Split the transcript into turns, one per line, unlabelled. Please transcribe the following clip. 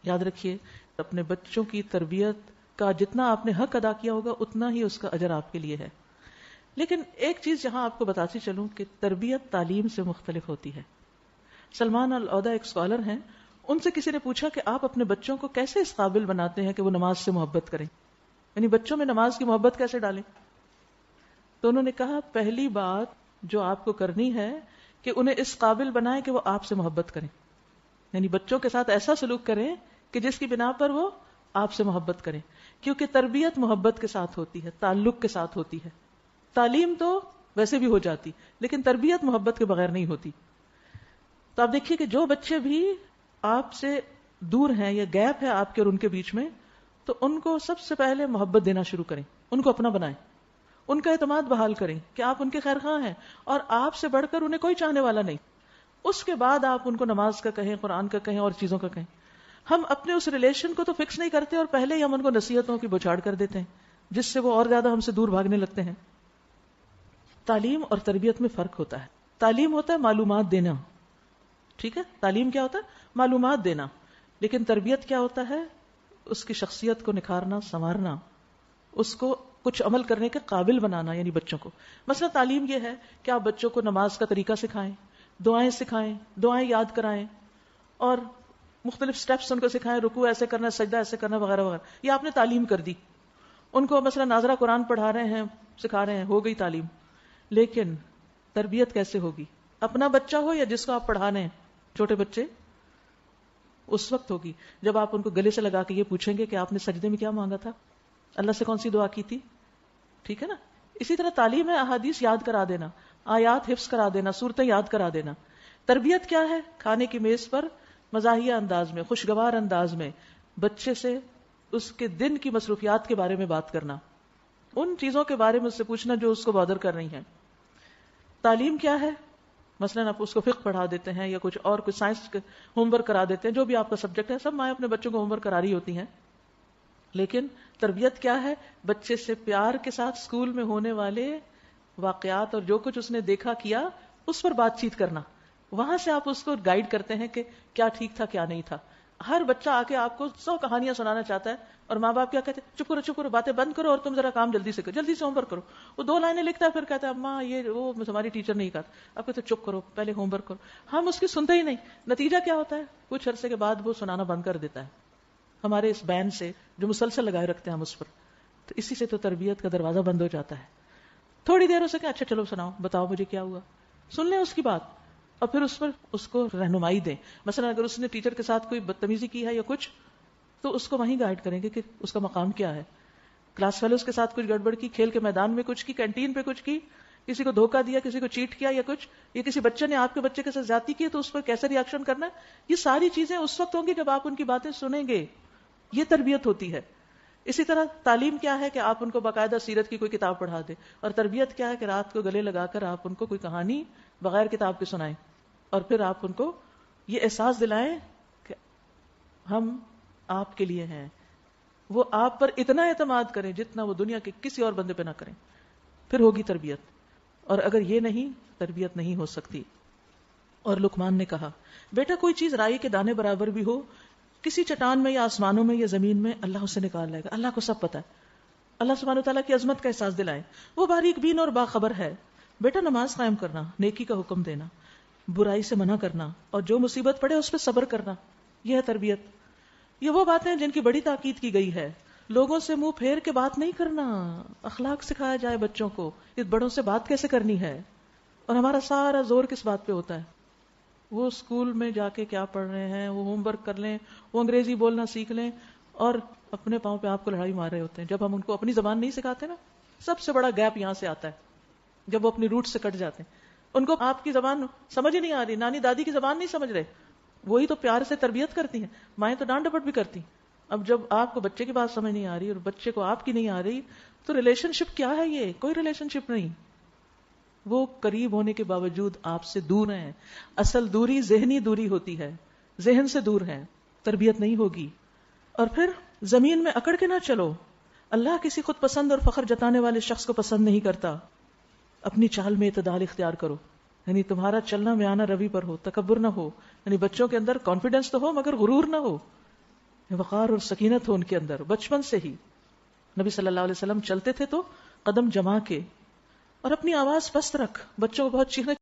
یاد رکھیے اپنے بچوں کی تربیت کا جتنا آپ نے حق ادا کیا ہوگا اتنا ہی اس کا اجر آپ کے لیے ہے. لیکن ایک چیز یہاں آپ کو بتاتی چلوں کہ تربیت تعلیم سے مختلف ہوتی ہے. سلمان العودہ ایک اسکالر ہیں, ان سے کسی نے پوچھا کہ آپ اپنے بچوں کو کیسے اس قابل بناتے ہیں کہ وہ نماز سے محبت کریں, یعنی بچوں میں نماز کی محبت کیسے ڈالیں؟ تو انہوں نے کہا پہلی بات جو آپ کو کرنی ہے کہ انہیں اس قابل بنائیں کہ وہ آپ سے محبت کریں, یعنی بچوں کے ساتھ ایسا سلوک کریں کہ جس کی بنا پر وہ آپ سے محبت کریں, کیونکہ تربیت محبت کے ساتھ ہوتی ہے, تعلق کے ساتھ ہوتی ہے. تعلیم تو ویسے بھی ہو جاتی لیکن تربیت محبت کے بغیر نہیں ہوتی. تو آپ دیکھیے کہ جو بچے بھی آپ سے دور ہیں یا گیپ ہے آپ کے اور ان کے بیچ میں, تو ان کو سب سے پہلے محبت دینا شروع کریں, ان کو اپنا بنائیں, ان کا اعتماد بحال کریں کہ آپ ان کے خیر خواہ ہیں اور آپ سے بڑھ کر انہیں کوئی چاہنے والا نہیں. اس کے بعد آپ ان کو نماز کا کہیں, قرآن کا کہیں اور چیزوں کا کہیں. ہم اپنے اس ریلیشن کو تو فکس نہیں کرتے اور پہلے ہی ہم ان کو نصیحتوں کی بچھاڑ کر دیتے ہیں جس سے وہ اور زیادہ ہم سے دور بھاگنے لگتے ہیں. تعلیم اور تربیت میں فرق ہوتا ہے. تعلیم ہوتا ہے معلومات دینا, ٹھیک ہے, تعلیم کیا ہوتا ہے؟ معلومات دینا. لیکن تربیت کیا ہوتا ہے؟ اس کی شخصیت کو نکھارنا, سنوارنا, اس کو کچھ عمل کرنے کے قابل بنانا, یعنی بچوں کو. مثلا تعلیم یہ ہے کہ آپ بچوں کو نماز کا طریقہ سکھائیں, دعائیں سکھائیں, دعائیں یاد کرائیں اور مختلف سٹیپس ان کو سکھائیں, رکوع ایسے کرنا, سجدہ ایسے کرنا وغیرہ وغیرہ. یہ آپ نے تعلیم کر دی. ان کو مثلا ناظرہ قرآن پڑھا رہے ہیں, سکھا رہے ہیں, ہو گئی تعلیم. لیکن تربیت کیسے ہوگی؟ اپنا بچہ ہو یا جس کو آپ پڑھانے ہیں, چھوٹے بچے, اس وقت ہوگی جب آپ ان کو گلے سے لگا کے یہ پوچھیں گے کہ آپ نے سجدے میں کیا مانگا تھا, اللہ سے کون سی دعا کی تھی, ٹھیک ہے نا. اسی طرح تعلیم ہے احادیث یاد کرا دینا, آیات حفظ کرا دینا, صورتیں یاد کرا دینا. تربیت کیا ہے؟ کھانے کی میز پر مزاحیہ انداز میں, خوشگوار انداز میں بچے سے اس کے دن کی مصروفیات کے بارے میں بات کرنا, ان چیزوں کے بارے میں اس سے پوچھنا جو اس کو بادر کر رہی ہیں. تعلیم کیا ہے؟ مثلا آپ اس کو فقہ پڑھا دیتے ہیں یا کچھ اور, کچھ سائنس ہوم ورک کرا دیتے ہیں, جو بھی آپ کا سبجیکٹ ہے. سب مائیں اپنے بچوں کو ہوم ورک کرا رہی ہوتی ہیں. لیکن تربیت کیا ہے؟ بچے سے پیار کے ساتھ اسکول میں ہونے والے واقعات اور جو کچھ اس نے دیکھا کیا اس پر بات چیت کرنا. وہاں سے آپ اس کو گائیڈ کرتے ہیں کہ کیا ٹھیک تھا کیا نہیں تھا. ہر بچہ آ کے آپ کو 100 کہانیاں سنانا چاہتا ہے اور ماں باپ کیا کہتے ہیں, چپ کرو, باتیں بند کرو اور تم ذرا کام جلدی سے کرو, جلدی سے ہوم ورک کرو. وہ 2 لائنیں لکھتا ہے, پھر کہتا ہے اماں یہ وہ ہماری ٹیچر نہیں کہا. آپ کہتے چپ کرو, پہلے ہوم ورک کرو. ہم اس کی سنتے ہی نہیں. نتیجہ کیا ہوتا ہے؟ کچھ عرصے کے بعد وہ سنانا بند کر دیتا ہے ہمارے اس بین سے جو مسلسل لگائے رکھتے ہیں ہم اس پر. تو اسی سے تو تربیت کا دروازہ بند ہو جاتا ہے. تھوڑی دیر ہو سکے, اچھا چلو سناؤ, بتاؤ مجھے کیا ہوا, سن لیں اس کی بات اور پھر اس پر اس کو رہنمائی دیں. مثلا اگر اس نے ٹیچر کے ساتھ کوئی بدتمیزی کی ہے یا کچھ, تو اس کو وہیں گائیڈ کریں گے کہ اس کا مقام کیا ہے. کلاس فیلوز کے ساتھ کچھ گڑبڑ کی, کھیل کے میدان میں کچھ کی, کینٹین پہ کچھ کی, کسی کو دھوکہ دیا, کسی کو چیٹ کیا یا کچھ, یا کسی بچے نے آپ کے بچے کے ساتھ زیادتی کی تو اس پر کیسے ری ایکشن کرنا ہے. یہ ساری چیزیں اس وقت ہوں گی جب آپ ان کی باتیں سنیں گے. یہ تربیت ہوتی ہے. اسی طرح تعلیم کیا ہے کہ آپ ان کو باقاعدہ سیرت کی کوئی کتاب پڑھا دیں, اور تربیت کیا ہے کہ رات کو گلے لگا کر آپ ان کو کوئی کہانی بغیر کتاب کے سنائیں اور پھر آپ ان کو یہ احساس دلائیں کہ ہم آپ کے لیے ہیں. وہ آپ پر اتنا اعتماد کریں جتنا وہ دنیا کے کسی اور بندے پہ نہ کریں, پھر ہوگی تربیت. اور اگر یہ نہیں, تربیت نہیں ہو سکتی. اور لقمان نے کہا, بیٹا کوئی چیز رائی کے دانے برابر بھی ہو کسی چٹان میں یا آسمانوں میں یا زمین میں, اللہ اسے نکال لے گا. اللہ کو سب پتا ہے. اللہ سبحانہ وتعالیٰ کی عظمت کا احساس دلائیں. وہ باریک بین اور باخبر ہے. بیٹا نماز قائم کرنا, نیکی کا حکم دینا, برائی سے منع کرنا, اور جو مصیبت پڑے اس پہ صبر کرنا, یہ ہے تربیت. یہ وہ باتیں جن کی بڑی تاکید کی گئی ہے. لوگوں سے منہ پھیر کے بات نہیں کرنا, اخلاق سکھایا جائے بچوں کو, اس بڑوں سے بات کیسے کرنی ہے. اور ہمارا سارا زور کس بات پہ ہوتا ہے؟ وہ اسکول میں جا کے کیا پڑھ رہے ہیں, وہ ہوم ورک کر لیں, وہ انگریزی بولنا سیکھ لیں, اور اپنے پاؤں پہ آپ کو لڑائی مار رہے ہوتے ہیں جب ہم ان کو اپنی زبان نہیں سکھاتے نا. سب سے بڑا گیپ یہاں سے آتا ہے جب وہ اپنی روٹ سے کٹ جاتے ہیں. ان کو آپ کی زبان سمجھ ہی نہیں آ رہی, نانی دادی کی زبان نہیں سمجھ رہے. وہی تو پیار سے تربیت کرتی ہیں, مائیں تو ڈانٹ ڈپٹ بھی کرتی. اب جب آپ کو بچے کی بات سمجھ نہیں آ رہی اور بچے کو آپ کی نہیں آ رہی, تو ریلیشن شپ کیا ہے؟ یہ کوئی ریلیشن شپ نہیں. وہ قریب ہونے کے باوجود آپ سے دور ہیں. اصل دوری ذہنی دوری ہوتی ہے, ذہن سے دور ہے, تربیت نہیں ہوگی. اور پھر زمین میں اکڑ کے نہ چلو. اللہ کسی خود پسند اور فخر جتانے والے شخص کو پسند نہیں کرتا. اپنی چال میں اعتدال اختیار کرو, یعنی تمہارا چلنا میانہ روی پر ہو, تکبر نہ ہو. یعنی بچوں کے اندر کانفیڈنس تو ہو مگر غرور نہ ہو. وقار اور سکینت ہو ان کے اندر بچپن سے ہی. نبی صلی اللہ علیہ وسلم چلتے تھے تو قدم جما کے اور اپنی آواز پست رکھ. بچوں کو بہت چیخنے